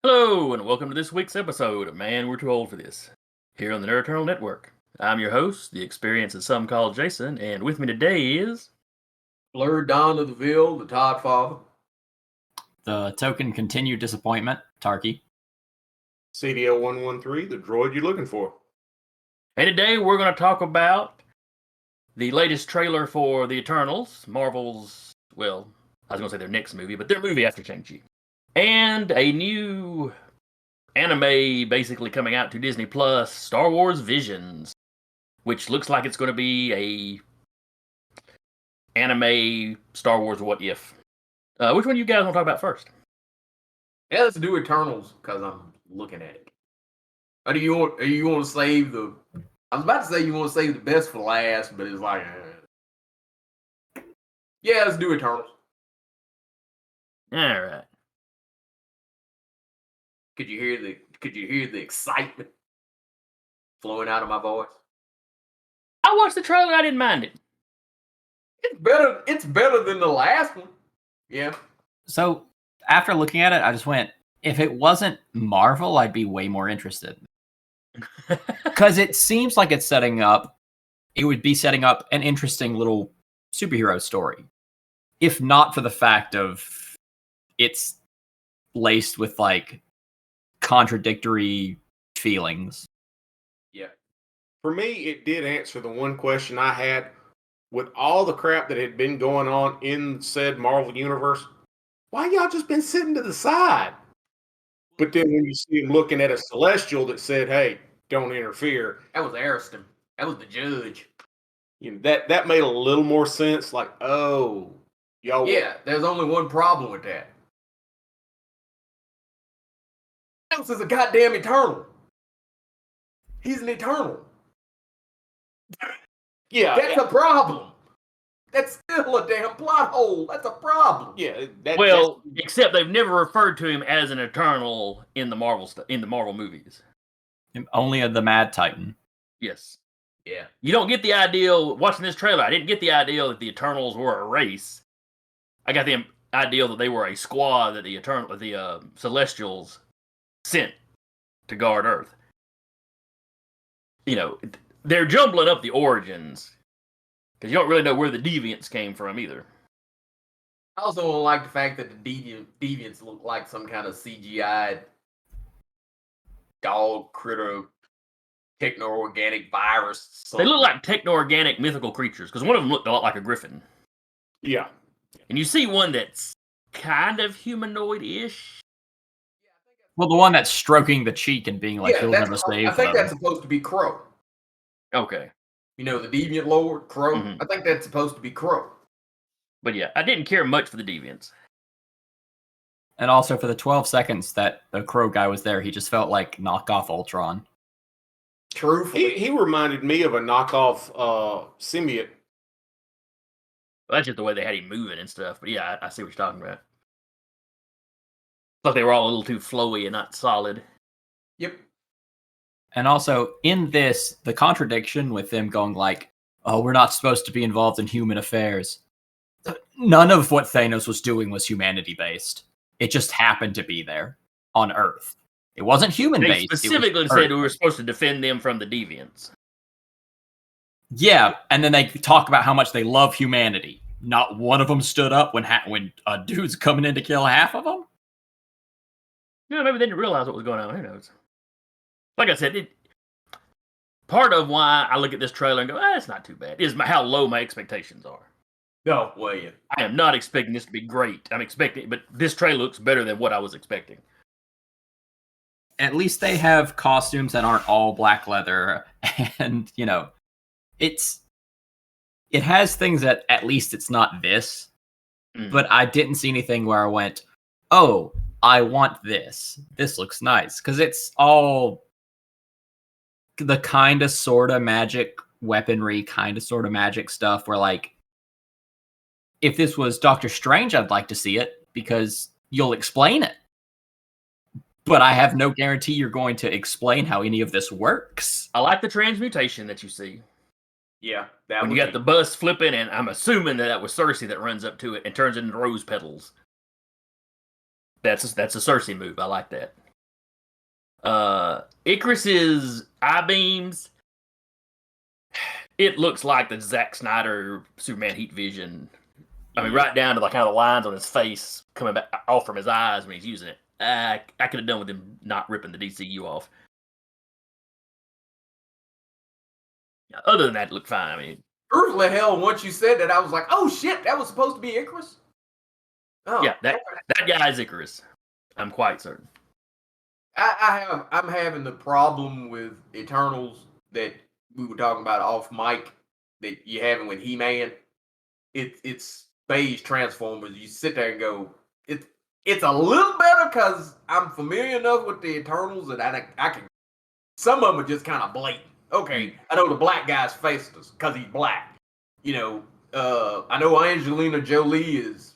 Hello, and welcome to this week's episode of Man, We're Too Old for This, here on the Nerd Eternal Network. I'm your host, the experience that some call Jason, and with me today is... Blurred Dawn of the Ville, the Todd Father. The token continued disappointment, Tarky. CDL-113, the droid you're looking for. And today we're going to talk about the latest trailer for The Eternals, Marvel's, well, I was going to say their next movie, but their movie after Shang-Chi. And a new anime basically coming out to Disney Plus, Star Wars Visions, which looks like it's going to be a anime Star Wars What If. Which one do you guys want to talk about first? Yeah, let's do Eternals because I'm looking at it. Or do you want to save the? I was about to say you want to save the best for last, but it's like, yeah, let's do Eternals. All right. Could you hear the excitement flowing out of my voice? I watched the trailer. I didn't mind it. It's better than the last one. Yeah. So after looking at it, I just went, if it wasn't Marvel, I'd be way more interested. Because it seems like it would be setting up an interesting little superhero story. If not for the fact of it's laced with like contradictory feelings. Yeah. For me, it did answer the one question I had. With all the crap that had been going on in said Marvel universe, why y'all just been sitting to the side? But then when you see him looking at a celestial that said, hey, don't interfere. That was Ariston. That was the judge. You know, that made a little more sense. Like, oh, y'all. Yeah, there's only one problem with that. Thanos is a goddamn Eternal. He's an Eternal. Yeah. That's a problem. That's still a damn plot hole. That's a problem. Yeah. Except they've never referred to him as an Eternal in the Marvel movies. Only of the Mad Titan. Yes. Yeah. You don't get the idea, watching this trailer, I didn't get the idea that the Eternals were a race. I got the idea that they were a squad that the Celestials sent to guard Earth. You know, they're jumbling up the origins because you don't really know where the deviants came from either. I also don't like the fact that the deviants look like some kind of CGI dog critter techno-organic virus. They look like techno-organic mythical creatures because one of them looked a lot like a griffin. Yeah. And you see one that's kind of humanoid-ish. Well, the one that's stroking the cheek and being like, he'll never save I think them. that's supposed to be Crow. Okay. You know, the deviant lord, Crow. Mhm. I think that's supposed to be Crow. But yeah, I didn't care much for the deviants. And also for the 12 seconds that the Crow guy was there, he just felt like knockoff Ultron. Truthfully. He reminded me of a knockoff symbiote. Well, that's just the way they had him moving and stuff. But yeah, I see what you're talking about. Thought they were all a little too flowy and not solid. Yep. And also, in this, the contradiction with them going like, oh, we're not supposed to be involved in human affairs. None of what Thanos was doing was humanity-based. It just happened to be there on Earth. It wasn't human-based. They specifically said we were supposed to defend them from the deviants. Yeah, and then they talk about how much they love humanity. Not one of them stood up when a dude's coming in to kill half of them? Yeah, maybe they didn't realize what was going on. Who knows? Like I said, part of why I look at this trailer and go, it's not too bad, is how low my expectations are. No way. I am not expecting this to be great. I'm expecting, but this trailer looks better than what I was expecting. At least they have costumes that aren't all black leather, and, you know, it has things that at least it's not this, but I didn't see anything where I went, oh, I want this. This looks nice. Because it's all the kind of sort of magic weaponry, kind of sort of magic stuff where, like, if this was Doctor Strange, I'd like to see it because you'll explain it. But I have no guarantee you're going to explain how any of this works. I like the transmutation that you see. Yeah. When you got the bus flipping, and I'm assuming that was Cersei that runs up to it and turns it into rose petals. That's a Cersei move. I like that. Icarus's eye beams. It looks like the Zack Snyder Superman Heat Vision. I mean, right down to like kind of the lines on his face coming back off from his eyes when he's using it. I could have done with him not ripping the DCU off. Other than that, it looked fine. I mean, Truthfully, hell, once you said that, I was like, oh shit, that was supposed to be Icarus? Oh, yeah, that guy is Icarus. I'm quite certain. I'm having the problem with Eternals that we were talking about off mic that you're having with He-Man. It's beige Transformers. You sit there and go, it's a little better because I'm familiar enough with the Eternals that I can. Some of them are just kind of blatant. Okay, I know the black guy's faceless because he's black. You know, I know Angelina Jolie is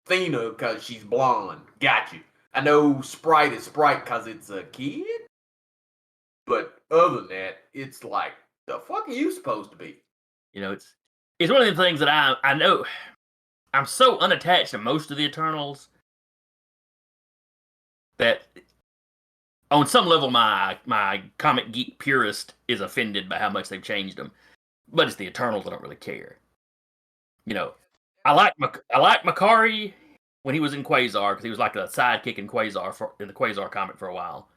Thena because she's blonde. Got you. I know Sprite is Sprite because it's a kid. But other than that, it's like, the fuck are you supposed to be? You know, it's one of the things that I know. I'm so unattached to most of the Eternals that on some level my comic geek purist is offended by how much they've changed them. But it's the Eternals I don't really care. You know, I like Makari when he was in Quasar because he was like a sidekick in in the Quasar comic for a while.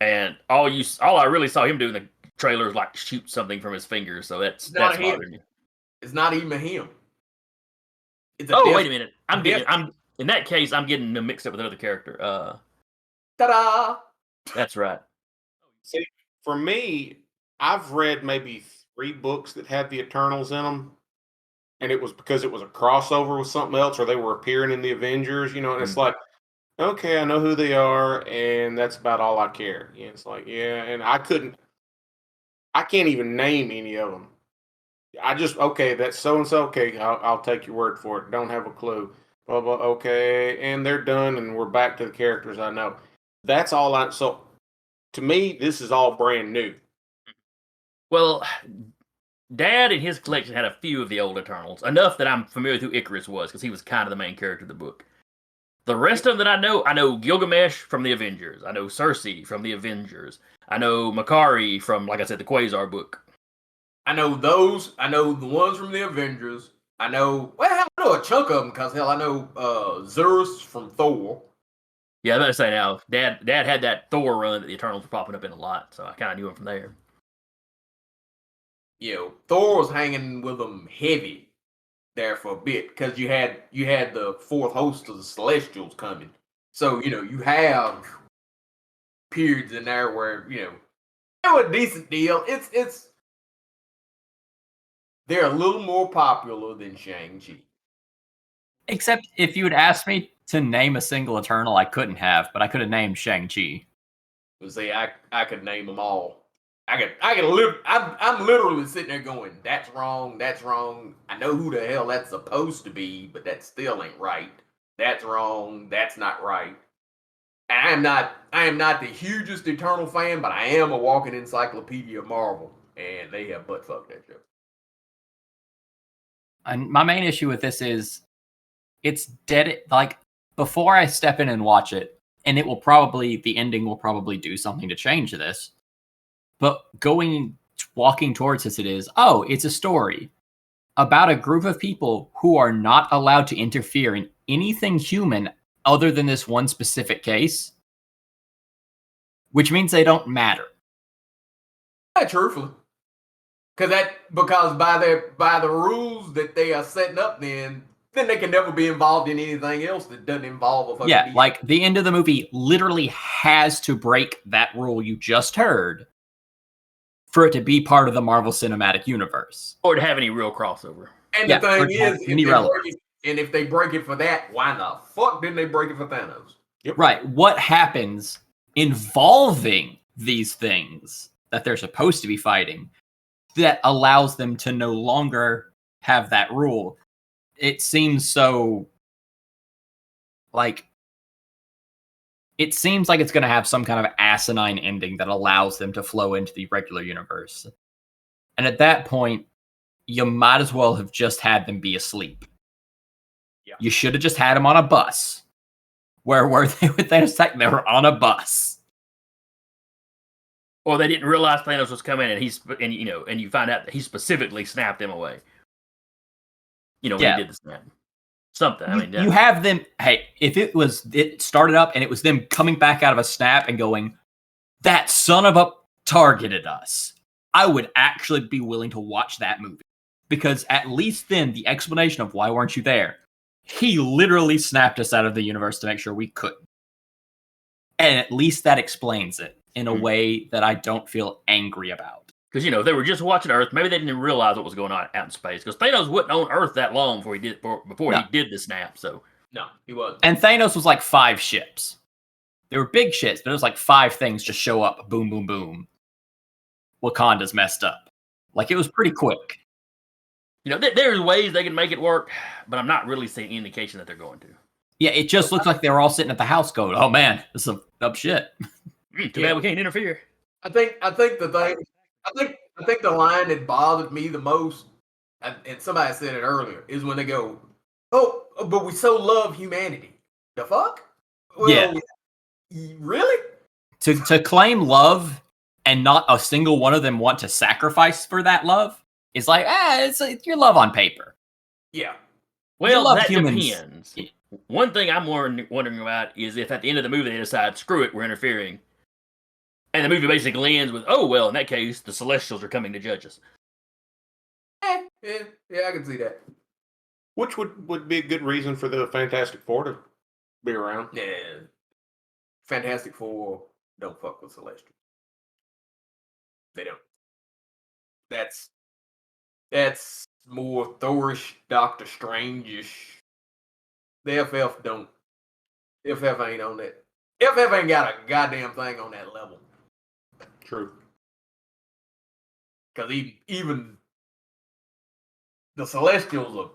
And all I really saw him do in the trailer is like shoot something from his fingers. So that's bothering me. It's not even him. Wait a minute. In that case, I'm getting them mixed up with another character. Ta-da! That's right. See, for me, I've read maybe 3 books that had the Eternals in them, and it was because it was a crossover with something else, or they were appearing in the Avengers, you know. And it's like, okay, I know who they are, and that's about all I care. Yeah, it's like, yeah, and I can't even name any of them. I just, okay, that's so and so. Okay, I'll take your word for it. Don't have a clue. Blah blah. Okay, and they're done, and we're back to the characters I know. That's all so to me, this is all brand new. Well, Dad in his collection had a few of the old Eternals, enough that I'm familiar with who Icarus was, because he was kind of the main character of the book. The rest of them that I know Gilgamesh from the Avengers. I know Cersei from the Avengers. I know Makari from, like I said, the Quasar book. I know those. I know the ones from the Avengers. I know a chunk of them, because hell, I know Zeus from Thor. Yeah, I was about to say now, Dad had that Thor run that the Eternals were popping up in a lot, so I kind of knew him from there. You know, Thor was hanging with them heavy there for a bit, because you had the fourth host of the Celestials coming. So, you know, you have periods in there where, you know, they were a decent deal. It's they're a little more popular than Shang-Chi. Except if you had asked me to name a single Eternal, I couldn't have, but I could have named Shang-Chi. See, I could name them all. I'm literally sitting there going, that's wrong, that's wrong. I know who the hell that's supposed to be, but that still ain't right. That's wrong, that's not right. And I am not the hugest Eternal fan, but I am a walking encyclopedia of Marvel, and they have butt fucked that show. And my main issue with this is it's dead. Like, before I step in and watch it, and the ending will probably do something to change this. But walking towards this, it's a story about a group of people who are not allowed to interfere in anything human other than this one specific case, which means they don't matter. Yeah, truthfully. Because by the rules that they are setting up, then they can never be involved in anything else that doesn't involve a fucking Yeah, like the end of the movie literally has to break that rule you just heard for it to be part of the Marvel Cinematic Universe. Or to have any real crossover. And the thing is, if they break it for that, why the fuck didn't they break it for Thanos? Yep. Right. What happens involving these things that they're supposed to be fighting that allows them to no longer have that rule? It seems so like it's going to have some kind of asinine ending that allows them to flow into the regular universe. And at that point, you might as well have just had them be asleep. Yeah. You should have just had them on a bus. Where were they with their sec? They were on a bus. Or they didn't realize Thanos was coming, and and you find out that he specifically snapped him away. When he did the snap. Something. You have them. Hey, if it started up and it was them coming back out of a snap and going, "That son of a targeted us," I would actually be willing to watch that movie, because at least then the explanation of why weren't you there? He literally snapped us out of the universe to make sure we couldn't, and at least that explains it in a way that I don't feel angry about. Because, they were just watching Earth. Maybe they didn't realize what was going on out in space. Because Thanos wasn't on Earth that long before he did the snap. So No, he wasn't. And Thanos was like 5 ships. They were big ships, but it was like 5 things just show up. Boom, boom, boom. Wakanda's messed up. Like, it was pretty quick. there's ways they can make it work, but I'm not really seeing any indication that they're going to. Yeah, it just looks like they were all sitting at the house going, "Oh man, this is some up shit." Too bad we can't interfere. I think the line that bothered me the most, and somebody said it earlier, is when they go, "Oh, but we so love humanity." The fuck? Well, Yeah. Really? To claim love and not a single one of them want to sacrifice for that love is like, it's your love on paper. Yeah. Well, love that humans. depends. One thing I'm wondering about is if at the end of the movie they decide, screw it, we're interfering. And the movie basically ends with, oh, well, in that case, the Celestials are coming to judge us. Yeah, I can see that. Which would be a good reason for the Fantastic Four to be around. Yeah. Fantastic Four don't fuck with Celestials. They don't. That's more Thorish, Doctor Strange-ish. The FF don't. FF ain't on that. FF ain't got a goddamn thing on that level. True. Because even the Celestials are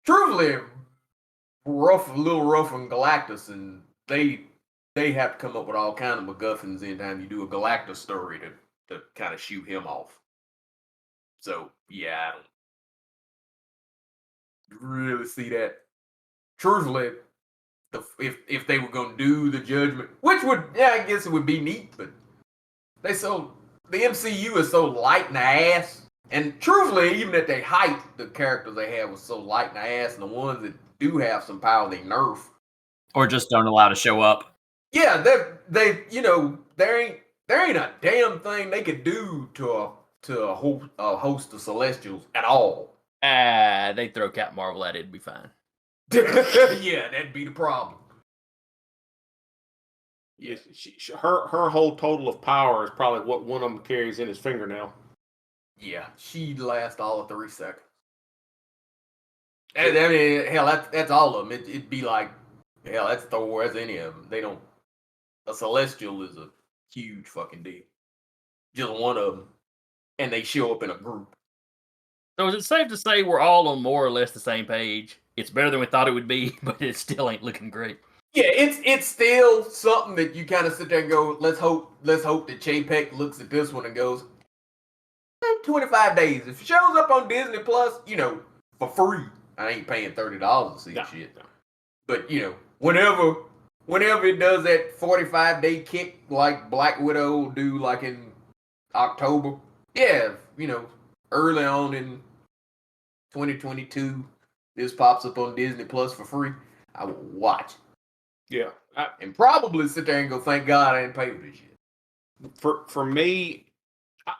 truthfully a little rough on Galactus, and they have to come up with all kind of MacGuffins anytime you do a Galactus story to kind of shoot him off. So yeah, I don't really see that. Truthfully, if they were gonna do the Judgment, which I guess it would be neat, but the MCU is so light in the ass, and truthfully, even at their height, the characters they had was so light in the ass, and the ones that do have some power, they nerf Or just don't allow to show up. Yeah, there ain't a damn thing they could do to a host of Celestials at all. They throw Captain Marvel at it, it'd be fine. Yeah, that'd be the problem. Yes, her whole total of power is probably what one of them carries in his fingernail. Yeah, she'd last all of 3 seconds. I mean, hell, that's all of them. It'd be like, hell, that's Thor, that's any of them. They don't. A Celestial is a huge fucking deal. Just one of them, and they show up in a group. So is it safe to say we're all on more or less the same page? It's better than we thought it would be, but it still ain't looking great. Yeah, it's still something that you kind of sit there and go, let's hope that Chapek looks at this one and goes, 25 days. If it shows up on Disney Plus, for free. I ain't paying $30 to see shit. No. But whenever it does that 45-day kick like Black Widow will do like in October, yeah, early on in 2022, this pops up on Disney Plus for free, I will watch it. Yeah. And probably sit there and go, thank God I didn't pay for this shit. For me,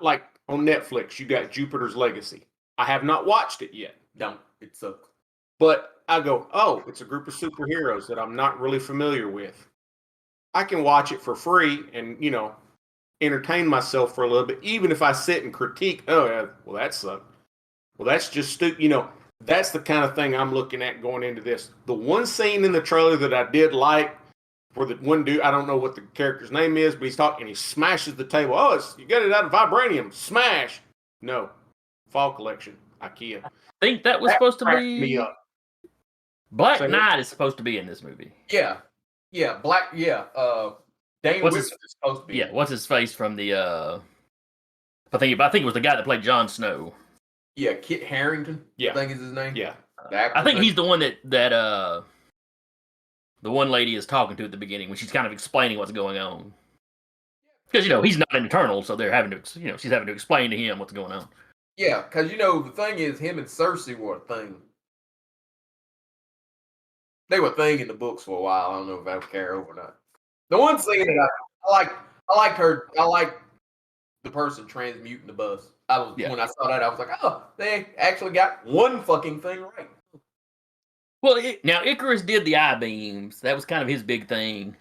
like on Netflix, you got Jupiter's Legacy. I have not watched it yet. Don't. It sucks. But I go, oh, it's a group of superheroes that I'm not really familiar with. I can watch it for free and, entertain myself for a little bit, even if I sit and critique, oh, yeah, well, that sucked. Well, that's just stupid. That's the kind of thing I'm looking at going into this. The one scene in the trailer that I did like, where the one dude, I don't know what the character's name is, but he's talking, and he smashes the table. Oh, you got it out of vibranium. Smash. No. Fall Collection. IKEA. I think that was supposed to cracked be... me up. Black Knight is supposed to be in this movie. Yeah. Yeah, Dane What's Whitman his- is supposed to be. Yeah, what's his face from the... I think it was the guy that played Jon Snow. Yeah, Kit Harington, Yeah. I think is his name. Yeah. The actor I think thing. he's the one that the one lady is talking to at the beginning when she's kind of explaining what's going on. Because he's not an Eternal, so they're having to, she's having to explain to him what's going on. Yeah, because the thing is, him and Cersei were a thing. They were a thing in the books for a while. I don't know if that would carry over or not. The one scene that I liked her. I liked the person transmuting the bus. When I saw that, I was like, oh, they actually got one fucking thing right. Well, now Icarus did the eye beams. That was kind of his big thing.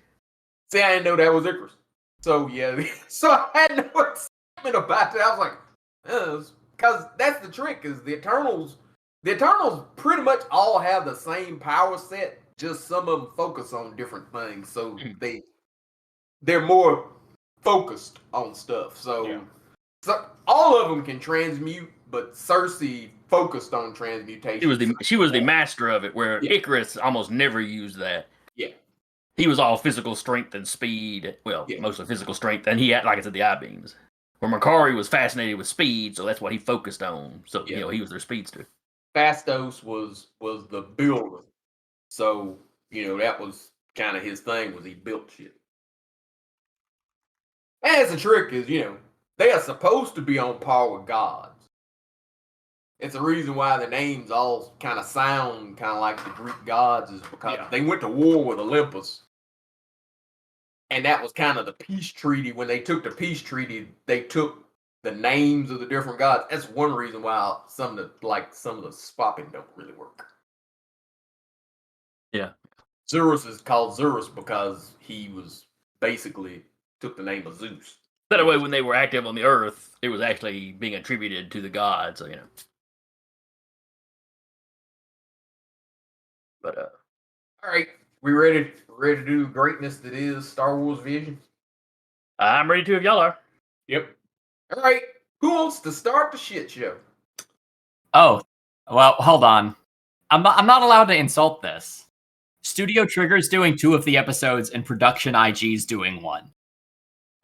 See, I didn't know that was Icarus. So yeah, so I had no excitement about it. I was like, because that's the trick. Is the Eternals pretty much all have the same power set. Just some of them focus on different things. So they're more focused on stuff. So all of them can transmute, but Cersei focused on transmutation. She was the master of it, where Icarus almost never used that. Yeah. He was all physical strength and speed. Well, mostly physical strength, and he had, like I said, the eye beams. Where Makkari was fascinated with speed, so that's what he focused on. So he was their speedster. Phastos was the builder, so that was kind of his thing. Was he built shit? As the trick is, they are supposed to be on par with gods. It's the reason why the names all kind of sound kind of like the Greek gods, is because they went to war with Olympus. And that was kind of the peace treaty. When they took the peace treaty, they took the names of the different gods. That's one reason why some of the swapping don't really work. Yeah. Zeus is called Zeus because he was basically took the name of Zeus. That way, when they were active on the Earth, it was actually being attributed to the gods. So But all right, we ready to do the greatness that is Star Wars Vision? I'm ready to if y'all are. Yep. All right, who wants to start the shit show? Oh, well, hold on. I'm not allowed to insult this. Studio Trigger's doing 2 of the episodes, and Production IG's doing 1.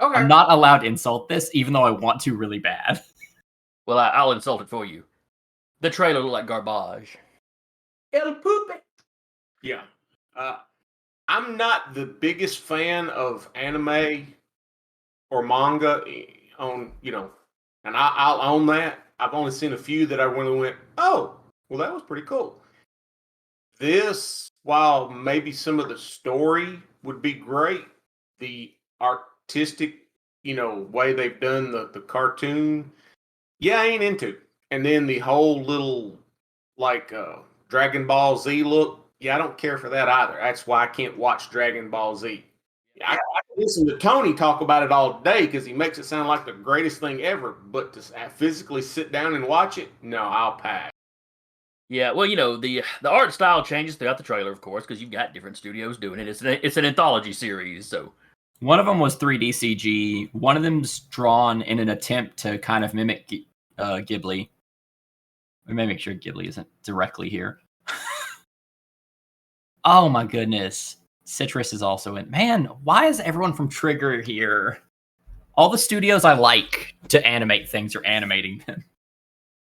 Okay. I'm not allowed to insult this, even though I want to really bad. Well, I'll insult it for you. The trailer looked like garbage. El Pupe. Yeah. I'm not the biggest fan of anime or manga and I'll own that. I've only seen a few that I really went, oh, well, that was pretty cool. This, while maybe some of the story would be great, the artistic, way they've done the cartoon, I ain't into. And then the whole little, Dragon Ball Z look, I don't care for that either. That's why I can't watch Dragon Ball Z. I can listen to Tony talk about it all day because he makes it sound like the greatest thing ever. But to physically sit down and watch it, no, I'll pass. Yeah, well, the art style changes throughout the trailer, of course, because you've got different studios doing it. It's an anthology series, so. One of them was 3D CG. One of them's drawn in an attempt to kind of mimic Ghibli. Let me make sure Ghibli isn't directly here. Oh my goodness. Citrus is also in. Man, why is everyone from Trigger here? All the studios I like to animate things are animating them.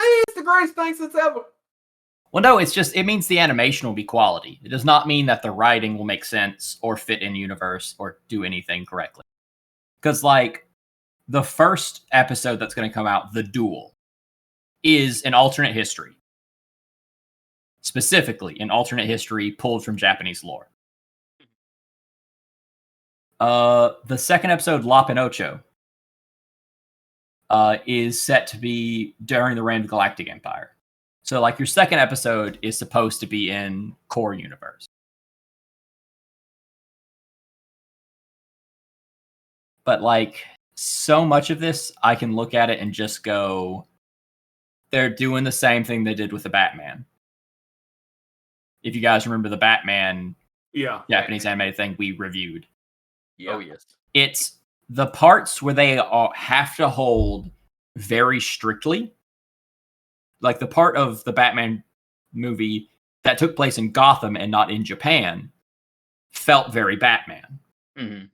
It's the greatest thing since ever. Well, no, it means the animation will be quality. It does not mean that the writing will make sense or fit in universe or do anything correctly. Because, the first episode that's going to come out, The Duel, is an alternate history. Specifically, an alternate history pulled from Japanese lore. The second episode, La Pinocho, is set to be during the reign of the Galactic Empire. So, your second episode is supposed to be in core universe. But, so much of this, I can look at it and just go, they're doing the same thing they did with the Batman. If you guys remember the Batman Japanese animated thing we reviewed. Yeah. Oh, yes. It's the parts where they have to hold very strictly. The part of the Batman movie that took place in Gotham and not in Japan felt very Batman. Mm-hmm.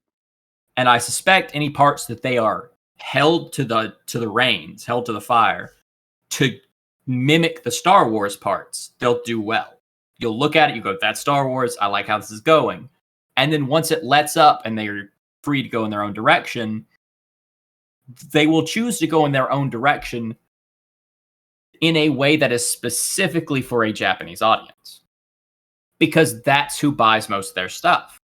And I suspect any parts that they are held to the reins, held to the fire, to mimic the Star Wars parts, they'll do well. You'll look at it, you go, that's Star Wars, I like how this is going. And then once it lets up and they're free to go in their own direction, they will choose to go in their own direction in a way that is specifically for a Japanese audience. Because that's who buys most of their stuff.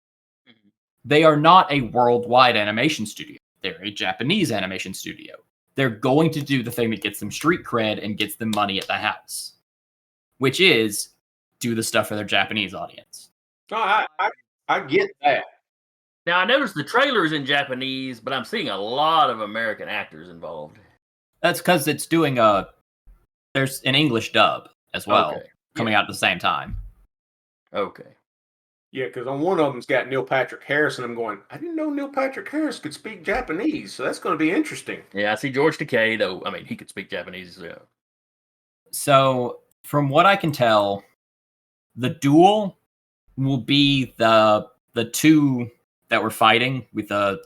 Mhm. They are not a worldwide animation studio. They're a Japanese animation studio. They're going to do the thing that gets them street cred and gets them money at the house, which is do the stuff for their Japanese audience. No, I get that. Now I noticed the trailer is in Japanese, but I'm seeing a lot of American actors involved. That's because it's doing there's an English dub as well Okay. coming out at the same time. Okay. Yeah, because on one of them's got Neil Patrick Harris, and I'm going, I didn't know Neil Patrick Harris could speak Japanese, so that's going to be interesting. Yeah, I see George Takei, though. I mean, he could speak Japanese. So, from what I can tell, the duel will be the two that were fighting with the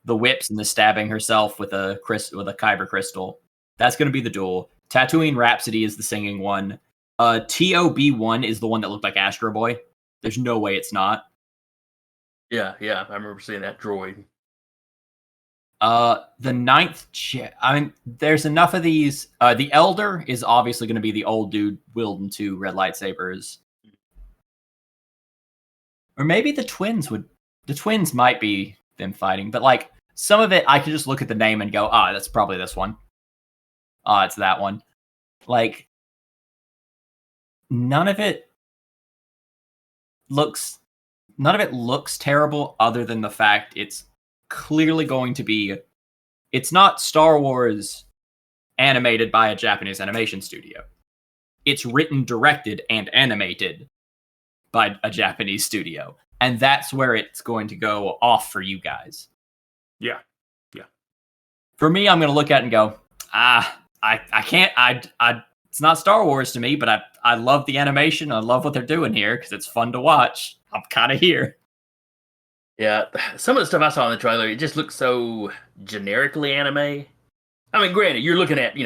whips and the stabbing herself with a kyber crystal. That's going to be the duel. Tatooine Rhapsody is the singing one. TOB1 is the one that looked like Astro Boy. There's no way it's not. Yeah, I remember seeing that droid. The ninth, I mean, there's enough of these. The Elder is obviously going to be the old dude wielding two red lightsabers. Or maybe the twins might be them fighting, but like some of it, I could just look at the name and go, that's probably this one. It's that one. Like, none of it looks terrible other than the fact it's clearly going to be, it's not Star Wars animated by a Japanese animation studio. It's written, directed, and animated by a Japanese studio. And that's where it's going to go off for you guys. Yeah. For me, I'm going to look at it and go, I can't, it's not Star Wars to me, but I love the animation. I love what they're doing here because it's fun to watch. I'm kind of here. Yeah, some of the stuff I saw in the trailer, it just looks so generically anime. I mean, granted, you're looking at,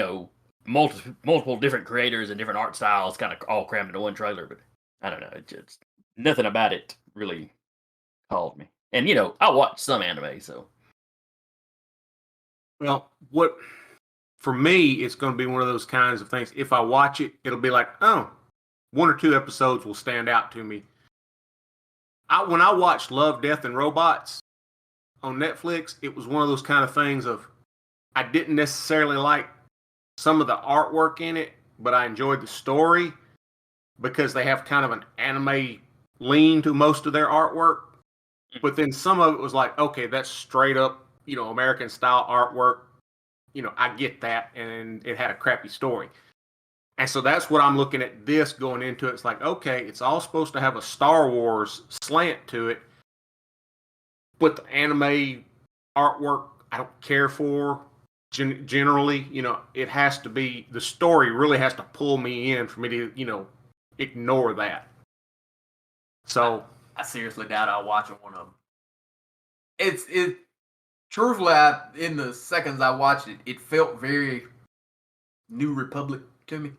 multiple different creators and different art styles kind of all crammed into one trailer, but I don't know. It just, nothing about it really called me. And, I watch some anime, so. Well, for me, it's going to be one of those kinds of things. If I watch it, it'll be like, one or two episodes will stand out to me. When I watched Love, Death, and Robots on Netflix, it was one of those kind of things of, I didn't necessarily like some of the artwork in it, but I enjoyed the story because they have kind of an anime lean to most of their artwork. But then some of it was like, okay, that's straight up, American style artwork. I get that. And it had a crappy story. And so that's what I'm looking at this going into it. It's like, okay, it's all supposed to have a Star Wars slant to it. But the anime artwork, I don't care for. Generally, it has to be, the story really has to pull me in for me to, ignore that. So I seriously doubt I'll watch one of them. Truthfully, in the seconds I watched it, it felt very New Republic to me.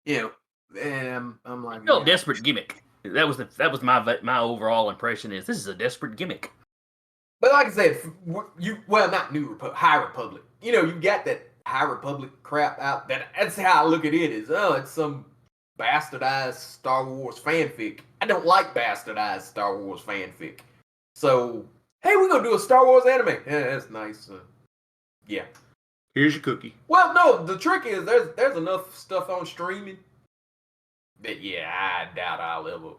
And I'm like, Still a desperate gimmick. That was my overall impression is this is a desperate gimmick. But like I said, not New Republic, High Republic. You got that High Republic crap out. That's how I look at it. It's some bastardized Star Wars fanfic. I don't like bastardized Star Wars fanfic. So, hey, we're gonna do a Star Wars anime. Yeah, that's nice. Yeah. Here's your cookie. Well, no, the trick is there's enough stuff on streaming that I doubt I'll ever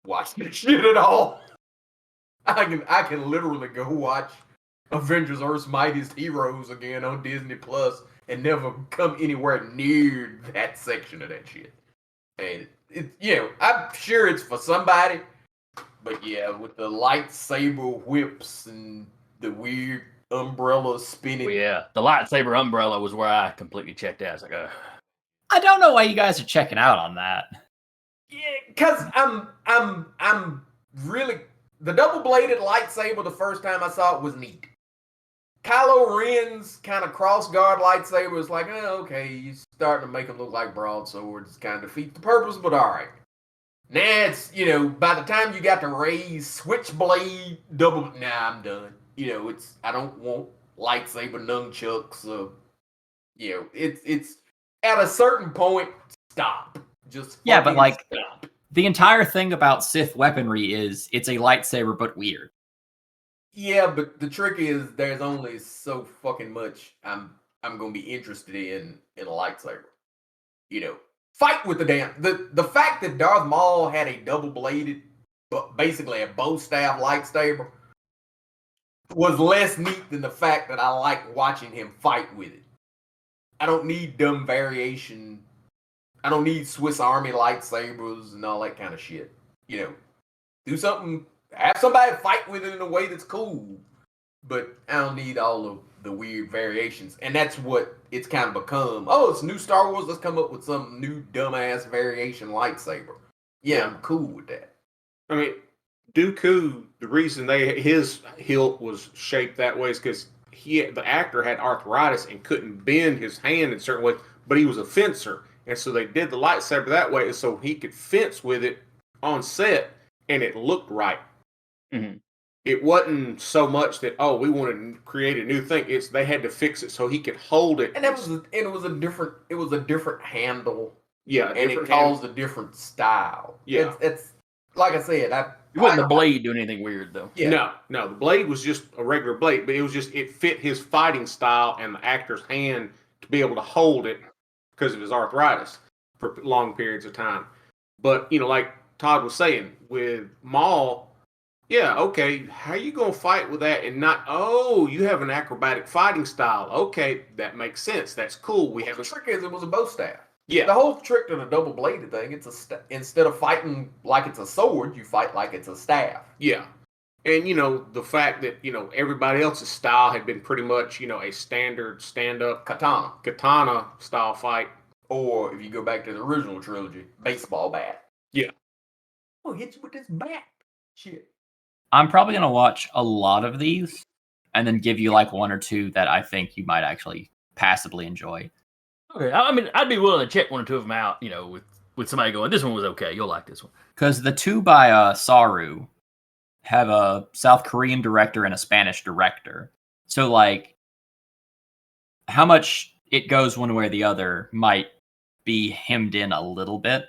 watch this shit at all. I can literally go watch Avengers: Earth's Mightiest Heroes again on Disney Plus and never come anywhere near that section of that shit. And I'm sure it's for somebody, but with the lightsaber whips and the weird umbrella spinning. Well, yeah, the lightsaber umbrella was where I completely checked out. I was like, I don't know why you guys are checking out on that. Yeah, because I'm really, the double-bladed lightsaber the first time I saw it was neat. Kylo Ren's kind of cross-guard lightsaber was like, okay, you're starting to make them look like broadswords, kind of defeats the purpose, but all right. Now it's, by the time you got to Rey's switchblade double, I'm done. I don't want lightsaber nunchucks. It's at a certain point. Stop. Just Yeah, but like stop. the entire thing about Sith weaponry is it's a lightsaber but weird. Yeah, but the trick is there's only so fucking much I'm gonna be interested in a lightsaber. Fight with the damn the fact that Darth Maul had a double bladed, but basically a bow staff lightsaber was less neat than the fact that I like watching him fight with it. I don't need dumb variation. I don't need Swiss Army lightsabers and all that kind of shit. Do something. Have somebody fight with it in a way that's cool. But I don't need all of the weird variations. And that's what it's kind of become. Oh, it's new Star Wars. Let's come up with some new dumbass variation lightsaber. Yeah, I'm cool with that. I mean, Dooku, the reason his hilt was shaped that way is because the actor had arthritis and couldn't bend his hand in certain ways, but he was a fencer. And so they did the lightsaber that way so he could fence with it on set and it looked right. Mm-hmm. It wasn't so much that, we want to create a new thing. It's they had to fix it so he could hold it. And it was a different handle. Yeah, and it caused a different style. Yeah. It's like I said, it wasn't the blade doing anything weird though. Yeah. No, the blade was just a regular blade, but it fit his fighting style and the actor's hand to be able to hold it because of his arthritis for long periods of time. But like Todd was saying, with Maul, yeah, okay, how are you going to fight with that and not, you have an acrobatic fighting style. Okay, that makes sense. That's cool. The trick is it was a bow staff. Yeah. The whole trick to the double-bladed thing, instead of fighting like it's a sword, you fight like it's a staff. Yeah. And, the fact that, everybody else's style had been pretty much, a standard stand-up katana style fight. Or if you go back to the original trilogy, baseball bat. Yeah. Oh, hit you with this bat. Shit. I'm probably going to watch a lot of these and then give you like one or two that I think you might actually passively enjoy. Okay, I mean, I'd be willing to check one or two of them out, with somebody going, this one was okay, you'll like this one. Because the two by Saru have a South Korean director and a Spanish director. So, like, how much it goes one way or the other might be hemmed in a little bit.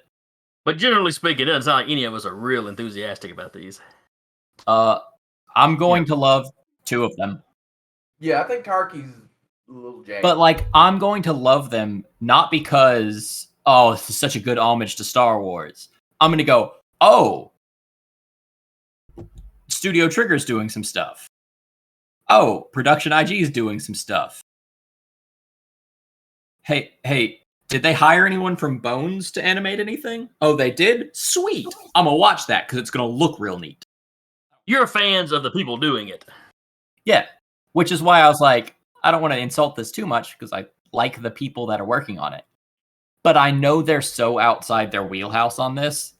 But generally speaking, it doesn't sound like any of us are real enthusiastic about these. I'm going to love two of them. Yeah, I think Tarky's a little jacked. But, like, I'm going to love them not because, this is such a good homage to Star Wars. I'm going to go, Studio Trigger's doing some stuff. Production IG is doing some stuff. Hey, did they hire anyone from Bones to animate anything? Oh, they did? Sweet. I'm going to watch that because it's going to look real neat. You're fans of the people doing it. Yeah, which is why I was like, I don't want to insult this too much because I like the people that are working on it. But I know they're so outside their wheelhouse on this.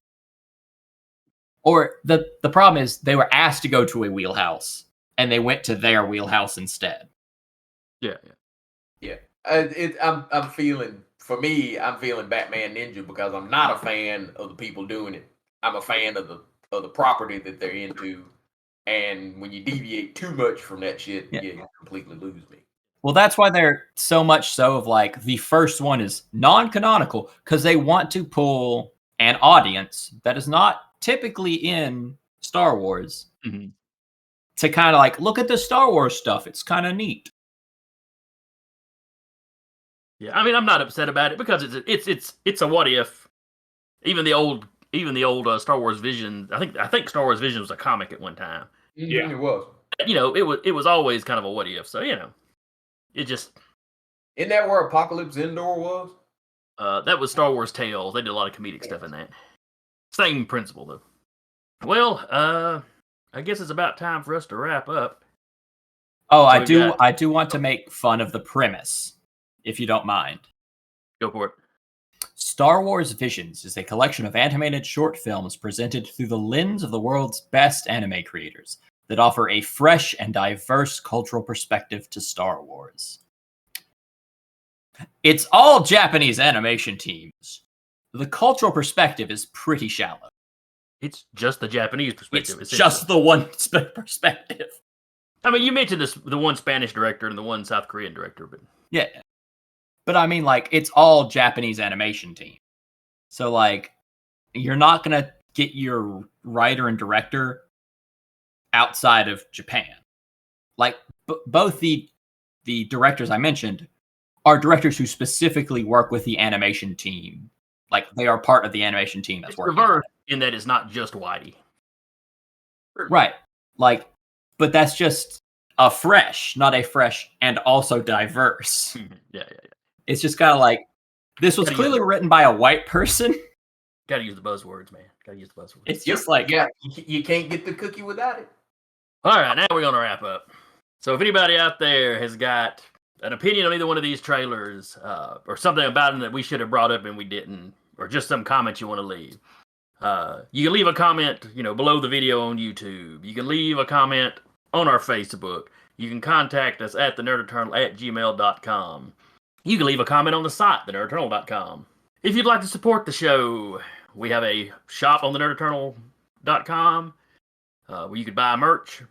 Or the problem is they were asked to go to a wheelhouse and they went to their wheelhouse instead. Yeah. I'm feeling Batman Ninja because I'm not a fan of the people doing it. I'm a fan of the property that they're into. And when you deviate too much from that shit, you completely lose me. Well, that's why they're so much so of like the first one is non-canonical because they want to pull an audience that is not typically in Star Wars to kind of like look at the Star Wars stuff. It's kind of neat. Yeah, I mean, I'm not upset about it because it's a what if. Even the old Star Wars Vision. I think Star Wars Vision was a comic at one time. Yeah, it was. It was always kind of a what if. So it just. Isn't that where Apocalypse Indoor was? That was Star Wars Tales. They did a lot of comedic stuff in that. Same principle though. Well, I guess it's about time for us to wrap up. Oh, so I do want to make fun of the premise, if you don't mind. Go for it. Star Wars Visions is a collection of animated short films presented through the lens of the world's best anime creators that offer a fresh and diverse cultural perspective to Star Wars. It's all Japanese animation teams. The cultural perspective is pretty shallow. It's just the Japanese perspective. It's just the one perspective. I mean, you mentioned the one Spanish director and the one South Korean director, but Yeah. But I mean, like, it's all Japanese animation team. So, like, you're not going to get your writer and director outside of Japan. Like, both the directors I mentioned are directors who specifically work with the animation team. Like, they are part of the animation team that's it's working on it. reverse in that it's not just Whitey. Right. Like, but that's just a fresh, not a fresh and also diverse. Yeah. It's just kind of like, this was Gotta clearly use it. written by a white person. Got to use the buzzwords, man. Got to use the buzzwords. It's just like, yeah, you can't get the cookie without it. All right, now we're going to wrap up. So if anybody out there has got an opinion on either one of these trailers, or something about them that we should have brought up and we didn't, or just some comments you want to leave, you can leave a comment, below the video on YouTube. You can leave a comment on our Facebook. You can contact us at thenerdeternal@gmail.com. You can leave a comment on the site, thenerdeternal.com. If you'd like to support the show, we have a shop on thenerdeternal.com where you could buy merch,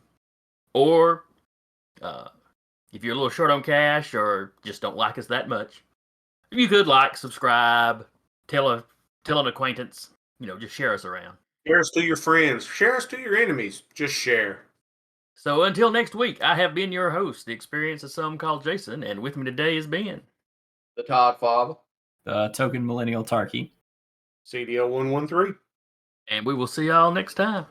or if you're a little short on cash or just don't like us that much, you could subscribe, tell an acquaintance, just share us around. Share us to your friends. Share us to your enemies. Just share. So until next week, I have been your host, the experience of some called Jason, and with me today is Ben. The Todd Father. the token millennial Tarky. CDL 113. And we will see y'all next time.